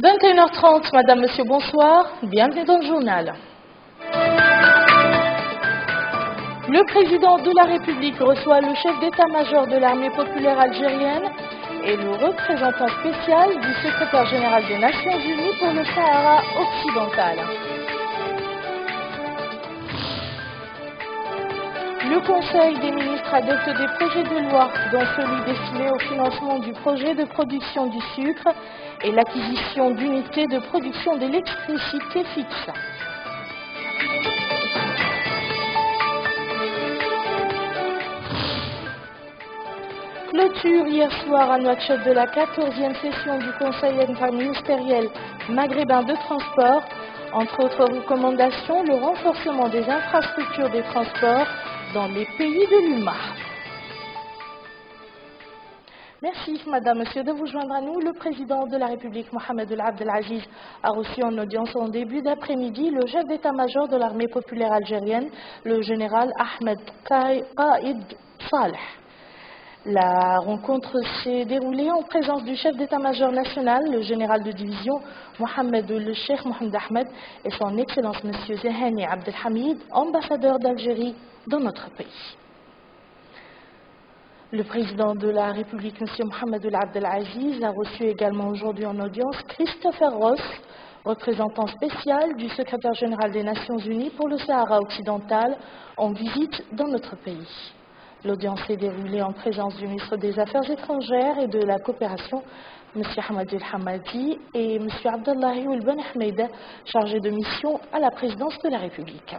21h30, Madame, Monsieur, bonsoir. Bienvenue dans le journal. Le président de la République reçoit le chef d'état-major de l'armée populaire algérienne et le représentant spécial du secrétaire général des Nations Unies pour le Sahara occidental. Le Conseil des ministres adopte des projets de loi, dont celui destiné au financement du projet de production du sucre et l'acquisition d'unités de production d'électricité fixe. Clôture hier soir à Nouakchott de la 14e session du Conseil interministériel maghrébin de transport. Entre autres recommandations, le renforcement des infrastructures des transports dans les pays de l'UMA. Merci, Madame, Monsieur, de vous joindre à nous. Le président de la République, Mohamed Ould Abdel Aziz, a reçu en audience en début d'après-midi le chef d'état-major de l'armée populaire algérienne, le général Ahmed Qaïd Saleh. La rencontre s'est déroulée en présence du chef d'état-major national, le général de division Mohamed Ould Cheikh Mohamed Ahmed et son Excellence M. Zehani Abdelhamid, ambassadeur d'Algérie dans notre pays. Le président de la République, M. Mohamed Ould Abdel Aziz, a reçu également aujourd'hui en audience Christopher Ross, représentant spécial du secrétaire général des Nations Unies pour le Sahara occidental, en visite dans notre pays. L'audience s'est déroulée en présence du ministre des Affaires étrangères et de la coopération, M. Hamad El Hamadi, et M. Abdallahi Ould Ben Ahmed, chargé de mission à la présidence de la République.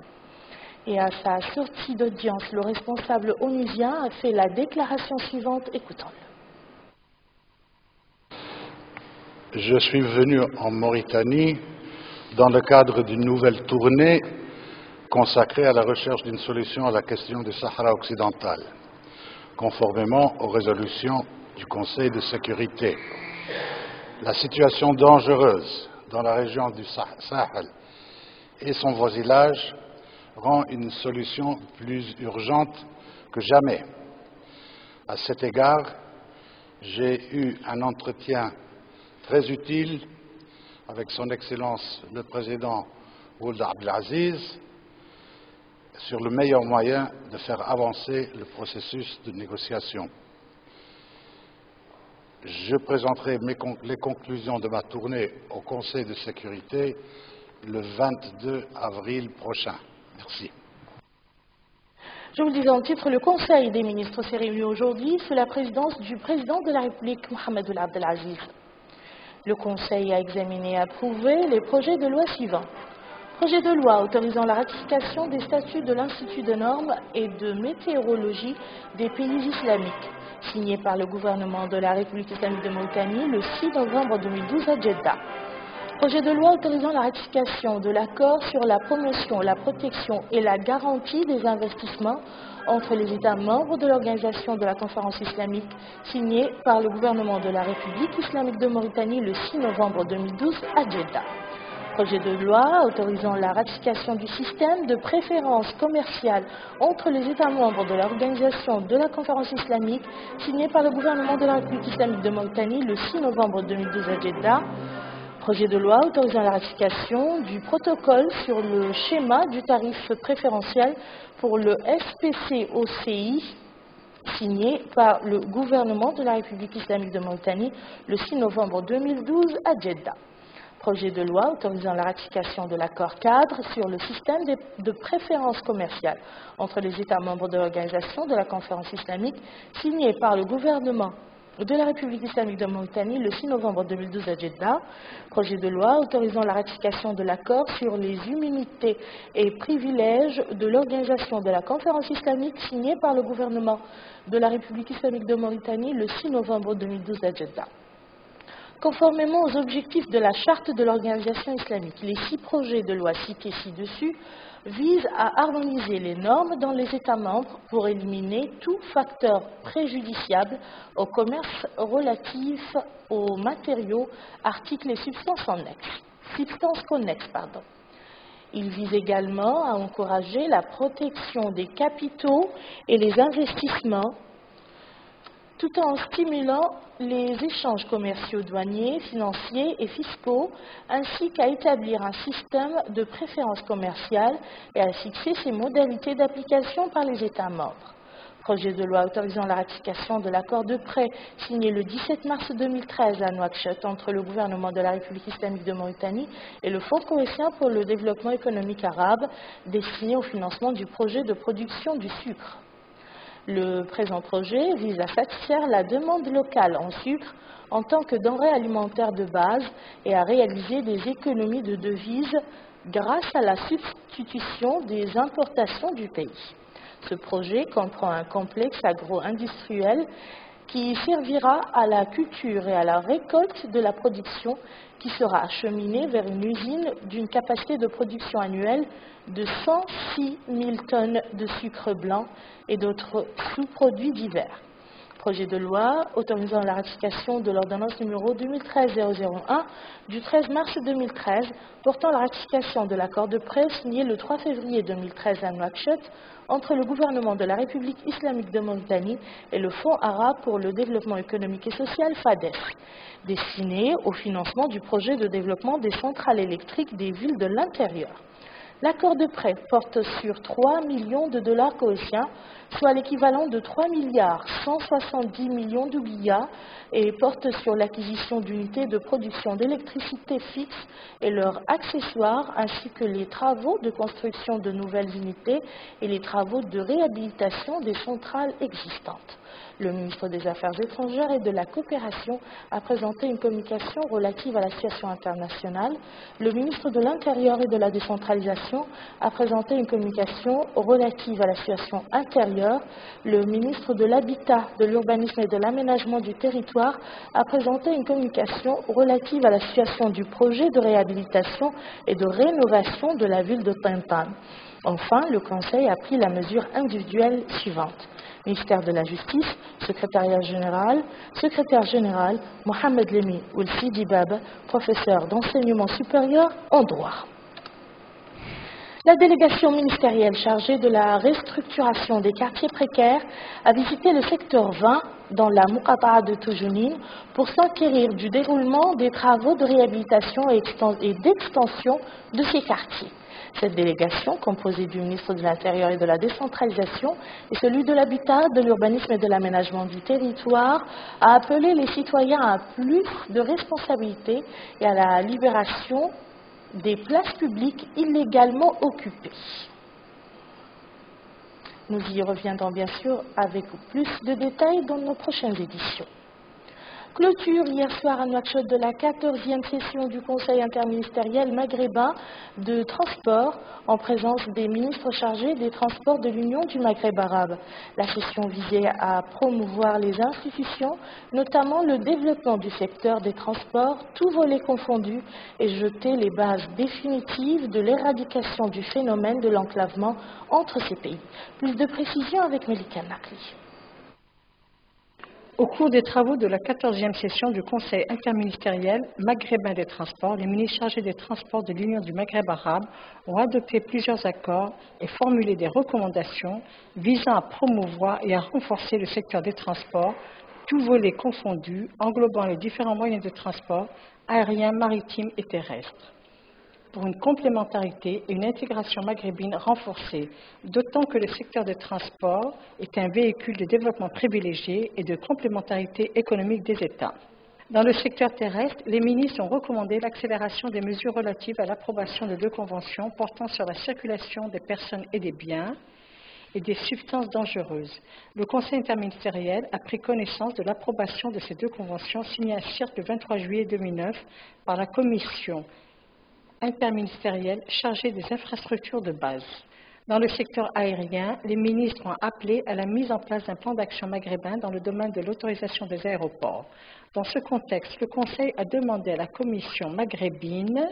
Et à sa sortie d'audience, le responsable onusien a fait la déclaration suivante. Écoutons-le. Je suis venu en Mauritanie dans le cadre d'une nouvelle tournée consacrée à la recherche d'une solution à la question du Sahara occidental, conformément aux résolutions du Conseil de sécurité. La situation dangereuse dans la région du Sahel et son voisinage rend une solution plus urgente que jamais. À cet égard, j'ai eu un entretien très utile avec son Excellence le Président Ould Abdel Aziz sur le meilleur moyen de faire avancer le processus de négociation. Je présenterai les conclusions de ma tournée au Conseil de sécurité le 22 avril prochain. Merci. Je vous le disais en titre, le Conseil des ministres s'est réuni aujourd'hui sous la présidence du président de la République, Mohamed Ould Abdel Aziz. Le Conseil a examiné et approuvé les projets de loi suivants. Projet de loi autorisant la ratification des statuts de l'Institut de normes et de météorologie des pays islamiques, signé par le gouvernement de la République islamique de Mauritanie le 6 novembre 2012 à Jeddah. Projet de loi autorisant la ratification de l'accord sur la promotion, la protection et la garantie des investissements entre les États membres de l'Organisation de la Conférence islamique, signé par le gouvernement de la République islamique de Mauritanie le 6 novembre 2012 à Jeddah. Projet de loi autorisant la ratification du système de préférence commerciale entre les États membres de l'Organisation de la Conférence islamique, signé par le gouvernement de la République islamique de Mauritanie le 6 novembre 2012 à Jeddah. Projet de loi autorisant la ratification du protocole sur le schéma du tarif préférentiel pour le SPCOCI, signé par le gouvernement de la République islamique de Mauritanie le 6 novembre 2012 à Jeddah. Projet de loi autorisant la ratification de l'accord cadre sur le système de préférence commerciale entre les États membres de l'Organisation de la Conférence islamique, signé par le gouvernement de la République islamique de Mauritanie le 6 novembre 2012 à Jeddah. Projet de loi autorisant la ratification de l'accord sur les immunités et privilèges de l'Organisation de la Conférence islamique, signé par le gouvernement de la République islamique de Mauritanie le 6 novembre 2012 à Jeddah. Conformément aux objectifs de la charte de l'organisation islamique, les 6 projets de loi cités ci-dessus visent à harmoniser les normes dans les États membres pour éliminer tout facteur préjudiciable au commerce relatif aux matériaux, articles et substances connexes. Il vise également à encourager la protection des capitaux et les investissements tout en stimulant les échanges commerciaux douaniers, financiers et fiscaux, ainsi qu'à établir un système de préférence commerciale et à fixer ses modalités d'application par les États membres. Projet de loi autorisant la ratification de l'accord de prêt signé le 17 mars 2013 à Nouakchott entre le gouvernement de la République islamique de Mauritanie et le Fonds koweïtien pour le développement économique arabe destiné au financement du projet de production du sucre. Le présent projet vise à satisfaire la demande locale en sucre en tant que denrée alimentaire de base et à réaliser des économies de devises grâce à la substitution des importations du pays. Ce projet comprend un complexe agro-industriel qui servira à la culture et à la récolte de la production qui sera acheminée vers une usine d'une capacité de production annuelle de 106 000 tonnes de sucre blanc et d'autres sous-produits divers. Projet de loi autorisant la ratification de l'ordonnance numéro 2013-001 du 13 mars 2013 portant la ratification de l'accord de prêt signé le 3 février 2013 à Nouakchott entre le gouvernement de la République islamique de Mauritanie et le Fonds arabe pour le développement économique et social FADES, destiné au financement du projet de développement des centrales électriques des villes de l'intérieur. L'accord de prêt porte sur 3 millions de dollars koweïtiens, soit l'équivalent de 3 milliards 170 millions d'oublias, et porte sur l'acquisition d'unités de production d'électricité fixe et leurs accessoires, ainsi que les travaux de construction de nouvelles unités et les travaux de réhabilitation des centrales existantes. Le ministre des Affaires étrangères et de la coopération a présenté une communication relative à la situation internationale. Le ministre de l'Intérieur et de la décentralisation a présenté une communication relative à la situation intérieure. Le ministre de l'Habitat, de l'Urbanisme et de l'Aménagement du territoire a présenté une communication relative à la situation du projet de réhabilitation et de rénovation de la ville de Tintin. Enfin, le Conseil a pris la mesure individuelle suivante. Ministère de la Justice, Secrétaire général, Mohamed Lemi Oulsidi Baba, professeur d'enseignement supérieur en droit. La délégation ministérielle chargée de la restructuration des quartiers précaires a visité le secteur 20 dans la Muqata'a de Toujounine pour s'enquérir du déroulement des travaux de réhabilitation et d'extension de ces quartiers. Cette délégation, composée du ministre de l'Intérieur et de la décentralisation et celui de l'Habitat, de l'Urbanisme et de l'Aménagement du territoire, a appelé les citoyens à plus de responsabilité et à la libération des places publiques illégalement occupées. Nous y reviendrons bien sûr avec plus de détails dans nos prochaines éditions. Clôture hier soir à Nouakchott de la 14e session du Conseil interministériel maghrébin de transport en présence des ministres chargés des transports de l'Union du Maghreb arabe. La session visait à promouvoir les institutions, notamment le développement du secteur des transports, tous volets confondus, et jeter les bases définitives de l'éradication du phénomène de l'enclavement entre ces pays. Plus de précisions avec Melika Nakli. Au cours des travaux de la 14e session du Conseil interministériel maghrébin des transports, les ministres chargés des transports de l'Union du Maghreb arabe ont adopté plusieurs accords et formulé des recommandations visant à promouvoir et à renforcer le secteur des transports, tous volets confondus, englobant les différents moyens de transport aériens, maritimes et terrestres, pour une complémentarité et une intégration maghrébine renforcée, d'autant que le secteur des transports est un véhicule de développement privilégié et de complémentarité économique des États. Dans le secteur terrestre, les ministres ont recommandé l'accélération des mesures relatives à l'approbation de 2 conventions portant sur la circulation des personnes et des biens et des substances dangereuses. Le Conseil interministériel a pris connaissance de l'approbation de ces 2 conventions signées à Sirte le 23 juillet 2009 par la Commission interministérielle chargée des infrastructures de base. Dans le secteur aérien, les ministres ont appelé à la mise en place d'un plan d'action maghrébin dans le domaine de l'autorisation des aéroports. Dans ce contexte, le Conseil a demandé à la Commission maghrébine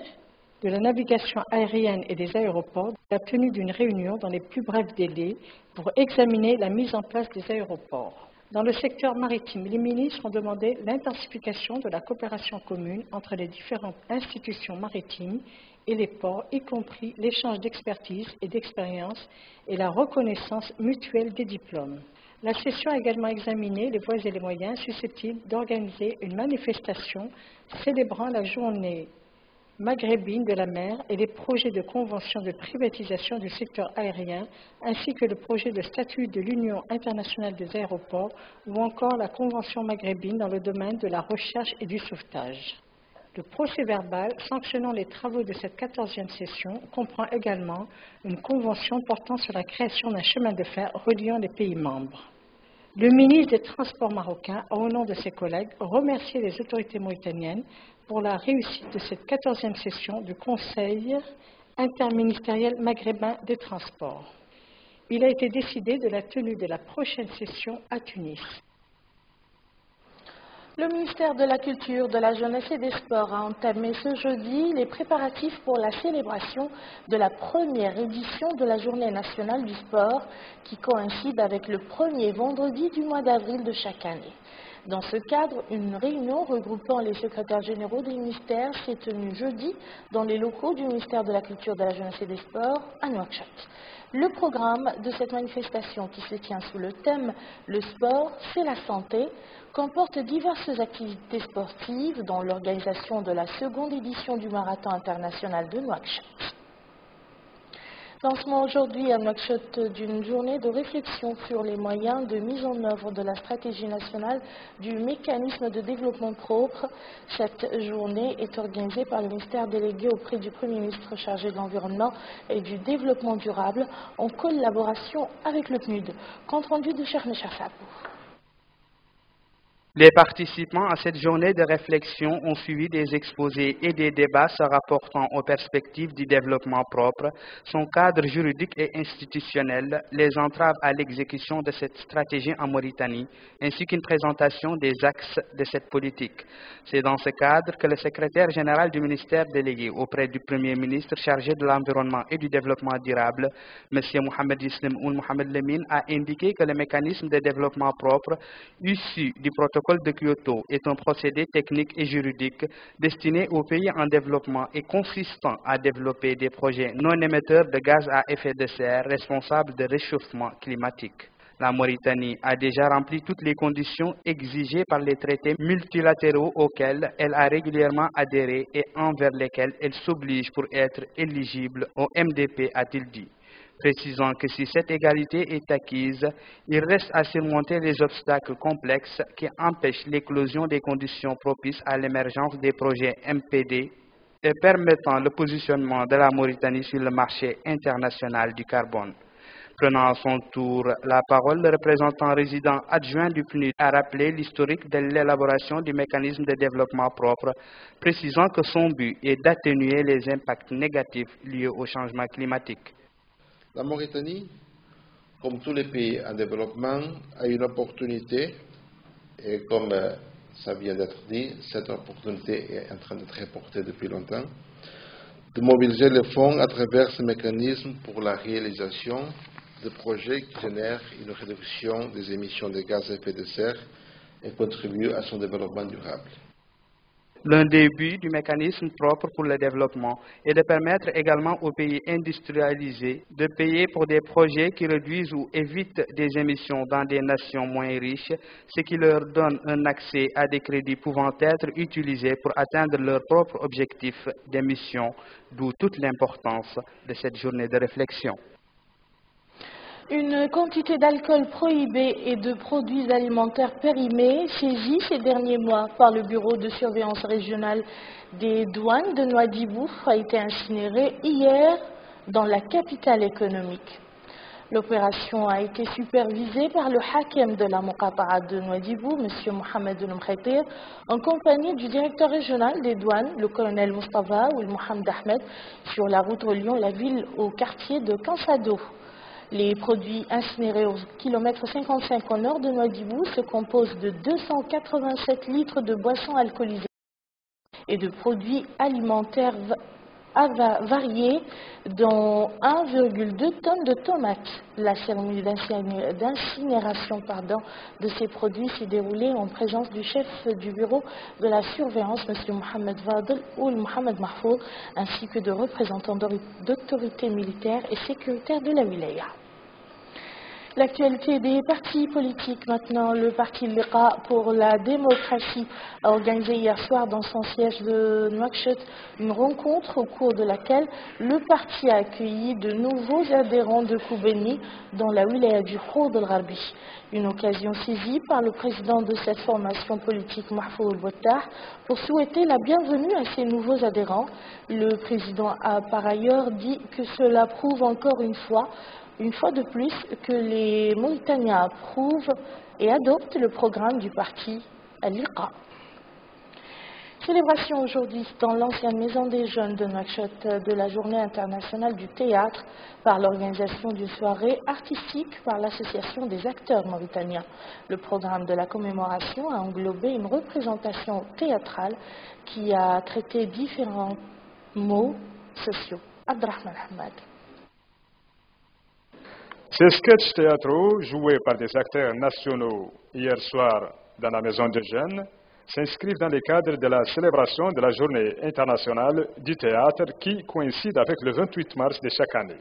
de la navigation aérienne et des aéroports la tenue d'une réunion dans les plus brefs délais pour examiner la mise en place des aéroports. Dans le secteur maritime, les ministres ont demandé l'intensification de la coopération commune entre les différentes institutions maritimes et les ports, y compris l'échange d'expertise et d'expérience et la reconnaissance mutuelle des diplômes. La session a également examiné les voies et les moyens susceptibles d'organiser une manifestation célébrant la journée maghrébine de la mer et les projets de convention de privatisation du secteur aérien, ainsi que le projet de statut de l'Union internationale des aéroports ou encore la convention maghrébine dans le domaine de la recherche et du sauvetage. Le procès-verbal sanctionnant les travaux de cette 14e session comprend également une convention portant sur la création d'un chemin de fer reliant les pays membres. Le ministre des Transports marocain a, au nom de ses collègues, remercié les autorités mauritaniennes pour la réussite de cette 14e session du Conseil interministériel maghrébin des Transports. Il a été décidé de la tenue de la prochaine session à Tunis. Le ministère de la Culture, de la Jeunesse et des Sports a entamé ce jeudi les préparatifs pour la célébration de la première édition de la Journée nationale du sport qui coïncide avec le premier vendredi du mois d'avril de chaque année. Dans ce cadre, une réunion regroupant les secrétaires généraux des ministères s'est tenue jeudi dans les locaux du ministère de la Culture, de la Jeunesse et des Sports à Nouakchott. Le programme de cette manifestation, qui se tient sous le thème « Le sport, c'est la santé », comporte diverses activités sportives, dont l'organisation de la seconde édition du Marathon international de Nouakchott. Lancement aujourd'hui à Nouakchott d'une journée de réflexion sur les moyens de mise en œuvre de la stratégie nationale du mécanisme de développement propre. Cette journée est organisée par le ministère délégué auprès du Premier ministre chargé de l'Environnement et du Développement durable en collaboration avec le PNUD. Compte rendu de Cheikh Mechar Sabou. Les participants à cette journée de réflexion ont suivi des exposés et des débats se rapportant aux perspectives du développement propre, son cadre juridique et institutionnel, les entraves à l'exécution de cette stratégie en Mauritanie, ainsi qu'une présentation des axes de cette politique. C'est dans ce cadre que le secrétaire général du ministère délégué auprès du Premier ministre chargé de l'Environnement et du Développement durable, M. Mohamed Yislim Ould Mohamed Lemine, a indiqué que le mécanisme de développement propre issu du protocole de Kyoto est un procédé technique et juridique destiné aux pays en développement et consistant à développer des projets non émetteurs de gaz à effet de serre responsables de réchauffement climatique. La Mauritanie a déjà rempli toutes les conditions exigées par les traités multilatéraux auxquels elle a régulièrement adhéré et envers lesquels elle s'oblige pour être éligible au MDP, a-t-il dit, précisant que si cette égalité est acquise, il reste à surmonter les obstacles complexes qui empêchent l'éclosion des conditions propices à l'émergence des projets MPD et permettant le positionnement de la Mauritanie sur le marché international du carbone. Prenant à son tour la parole, le représentant résident adjoint du PNUD a rappelé l'historique de l'élaboration du mécanisme de développement propre, précisant que son but est d'atténuer les impacts négatifs liés au changement climatique. La Mauritanie, comme tous les pays en développement, a une opportunité, et comme ça vient d'être dit, cette opportunité est en train d'être reportée depuis longtemps, de mobiliser les fonds à travers ce mécanisme pour la réalisation de projets qui génèrent une réduction des émissions de gaz à effet de serre et contribuent à son développement durable. L'un des buts du mécanisme propre pour le développement est de permettre également aux pays industrialisés de payer pour des projets qui réduisent ou évitent des émissions dans des nations moins riches, ce qui leur donne un accès à des crédits pouvant être utilisés pour atteindre leurs propres objectifs d'émissions, d'où toute l'importance de cette journée de réflexion. Une quantité d'alcool prohibé et de produits alimentaires périmés saisis ces derniers mois par le Bureau de surveillance régionale des douanes de Nouadhibou a été incinérée hier dans la capitale économique. L'opération a été supervisée par le hakem de la Muqata'a de Nouadhibou, M. Mohamed El Mkhatir, en compagnie du directeur régional des douanes, le colonel Mustafa Ould Mohamed Ahmed, sur la route reliant la ville au quartier de Kansado. Les produits incinérés au kilomètre 55 au nord de Nouadhibou se composent de 287 litres de boissons alcoolisées et de produits alimentaires variés, dont 1,2 tonnes de tomates. La cérémonie d'incinération de ces produits s'est déroulée en présence du chef du bureau de la surveillance, M. Mohamed Fadel Ould Mohamed Mahfouz, ainsi que de représentants d'autorités militaires et sécuritaires de la wilaya. L'actualité des partis politiques maintenant. Le parti Liqa pour la démocratie a organisé hier soir dans son siège de Nouakchott une rencontre au cours de laquelle le parti a accueilli de nouveaux adhérents de Koubeni dans la wilaya du Khoud al-Gharbi. Une occasion saisie par le président de cette formation politique, Mahfouz Bottar, pour souhaiter la bienvenue à ces nouveaux adhérents. Le président a par ailleurs dit que cela prouve encore une fois de plus, que les Mauritaniens approuvent et adoptent le programme du parti Liqa. Célébration aujourd'hui dans l'ancienne maison des jeunes de Nouakchott de la journée internationale du théâtre par l'organisation d'une soirée artistique par l'association des acteurs mauritaniens. Le programme de la commémoration a englobé une représentation théâtrale qui a traité différents mots sociaux. Abdrahman Ahmad. Ces sketchs théâtraux, joués par des acteurs nationaux hier soir dans la Maison des Jeunes, s'inscrivent dans le cadre de la célébration de la Journée internationale du théâtre qui coïncide avec le 28 mars de chaque année.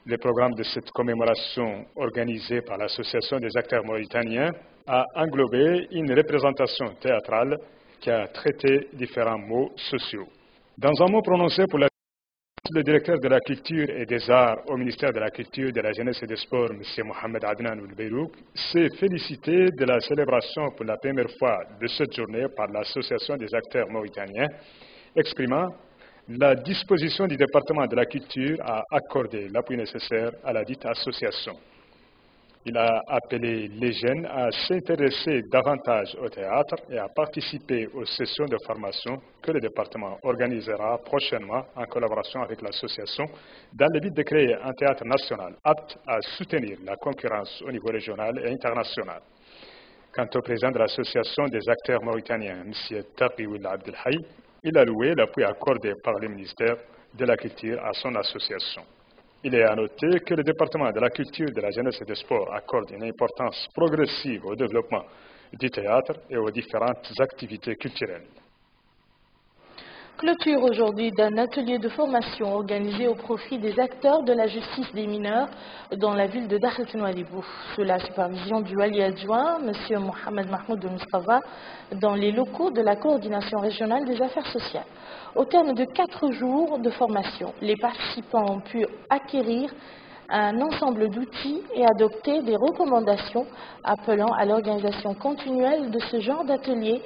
Le programme de cette commémoration organisé par l'Association des acteurs mauritaniens a englobé une représentation théâtrale qui a traité différents mots sociaux. Dans un mot prononcé pour le directeur de la culture et des arts au ministère de la culture, de la jeunesse et des sports, M. Mohamed Adnan Oulbeirouk, s'est félicité de la célébration pour la première fois de cette journée par l'Association des acteurs mauritaniens, exprimant la disposition du département de la culture à accorder l'appui nécessaire à la dite association. Il a appelé les jeunes à s'intéresser davantage au théâtre et à participer aux sessions de formation que le département organisera prochainement en collaboration avec l'association dans le but de créer un théâtre national apte à soutenir la concurrence au niveau régional et international. Quant au président de l'association des acteurs mauritaniens, M. Taqioul Abdelhaï, il a loué l'appui accordé par le ministère de la Culture à son association. Il est à noter que le département de la culture, de la jeunesse et des sports accorde une importance progressive au développement du théâtre et aux différentes activités culturelles. Clôture aujourd'hui d'un atelier de formation organisé au profit des acteurs de la justice des mineurs dans la ville de Dakhlet Nouadhibou, sous la supervision du wali adjoint, M. Mohamed Mahmoud Moustapha, dans les locaux de la coordination régionale des affaires sociales. Au terme de 4 jours de formation, les participants ont pu acquérir un ensemble d'outils et adopter des recommandations appelant à l'organisation continuelle de ce genre d'atelier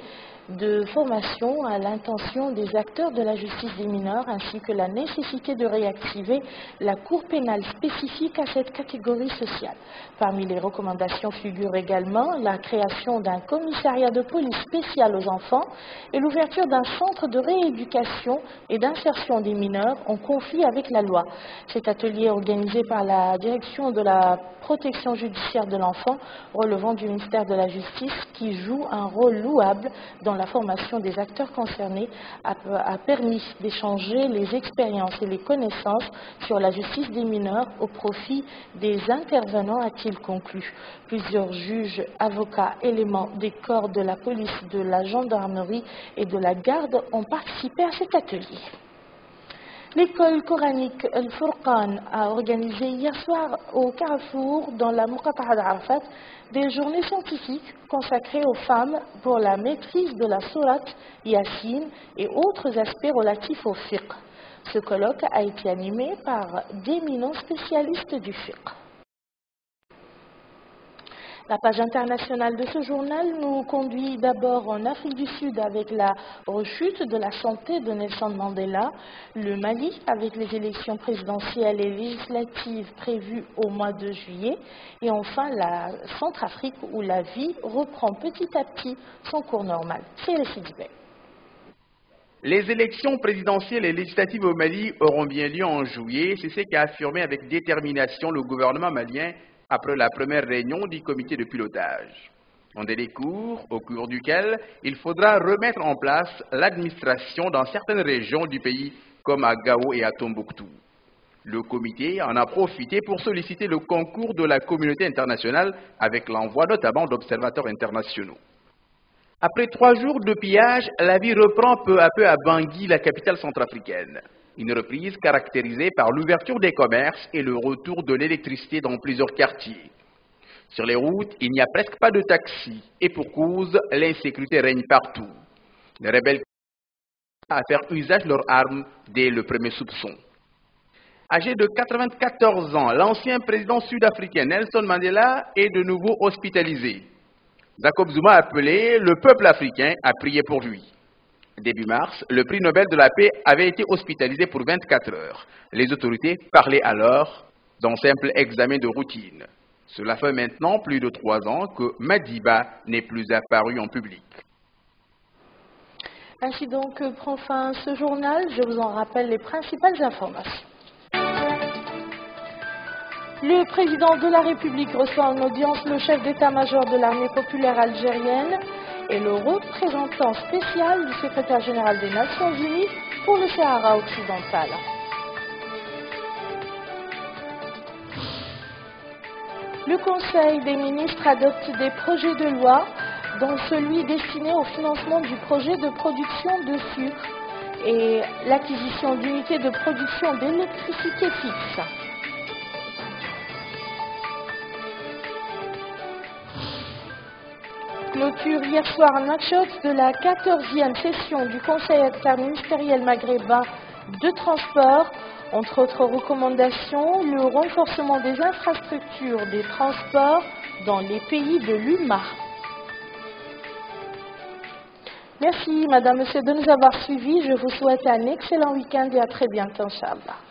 de formation à l'intention des acteurs de la justice des mineurs, ainsi que la nécessité de réactiver la cour pénale spécifique à cette catégorie sociale. Parmi les recommandations figure également la création d'un commissariat de police spécial aux enfants et l'ouverture d'un centre de rééducation et d'insertion des mineurs en conflit avec la loi. Cet atelier organisé par la direction de la protection judiciaire de l'enfant relevant du ministère de la Justice, qui joue un rôle louable dans la formation des acteurs concernés, a permis d'échanger les expériences et les connaissances sur la justice des mineurs au profit des intervenants, a-t-il conclu. Plusieurs juges, avocats, éléments des corps de la police, de la gendarmerie et de la garde ont participé à cet atelier. L'école coranique Al-Furqan a organisé hier soir au Carrefour, dans la Muqata'a d'Arafat, des journées scientifiques consacrées aux femmes pour la maîtrise de la sourate Yassine et autres aspects relatifs au fiqh. Ce colloque a été animé par d'éminents spécialistes du fiqh. La page internationale de ce journal nous conduit d'abord en Afrique du Sud avec la rechute de la santé de Nelson Mandela, le Mali avec les élections présidentielles et législatives prévues au mois de juillet, et enfin la Centrafrique où la vie reprend petit à petit son cours normal. C'est le Sidibé. Les élections présidentielles et législatives au Mali auront bien lieu en juillet, c'est ce qu'a affirmé avec détermination le gouvernement malien après la première réunion du comité de pilotage. Un délai court, au cours duquel il faudra remettre en place l'administration dans certaines régions du pays, comme à Gao et à Tombouctou. Le comité en a profité pour solliciter le concours de la communauté internationale avec l'envoi notamment d'observateurs internationaux. Après 3 jours de pillage, la vie reprend peu à peu à Bangui, la capitale centrafricaine. Une reprise caractérisée par l'ouverture des commerces et le retour de l'électricité dans plusieurs quartiers. Sur les routes, il n'y a presque pas de taxis et pour cause, l'insécurité règne partout. Les rebelles à faire usage de leurs armes dès le premier soupçon. Âgé de 94 ans, l'ancien président sud-africain Nelson Mandela est de nouveau hospitalisé. Jacob Zuma a appelé le peuple africain à prier pour lui. Début mars, le prix Nobel de la paix avait été hospitalisé pour 24 heures. Les autorités parlaient alors d'un simple examen de routine. Cela fait maintenant plus de 3 ans que Madiba n'est plus apparu en public. Ainsi donc prend fin ce journal. Je vous en rappelle les principales informations. Le président de la République reçoit en audience le chef d'état-major de l'armée populaire algérienne et le représentant spécial du secrétaire général des Nations Unies pour le Sahara occidental. Le Conseil des ministres adopte des projets de loi, dont celui destiné au financement du projet de production de sucre et l'acquisition d'unités de production d'électricité fixe. Clôture hier soir à Nouakchott de la 14e session du Conseil interministériel maghrébin de transport. Entre autres recommandations, le renforcement des infrastructures des transports dans les pays de l'UMA. Merci Madame, Monsieur de nous avoir suivis. Je vous souhaite un excellent week-end et à très bientôt, Inch'Allah.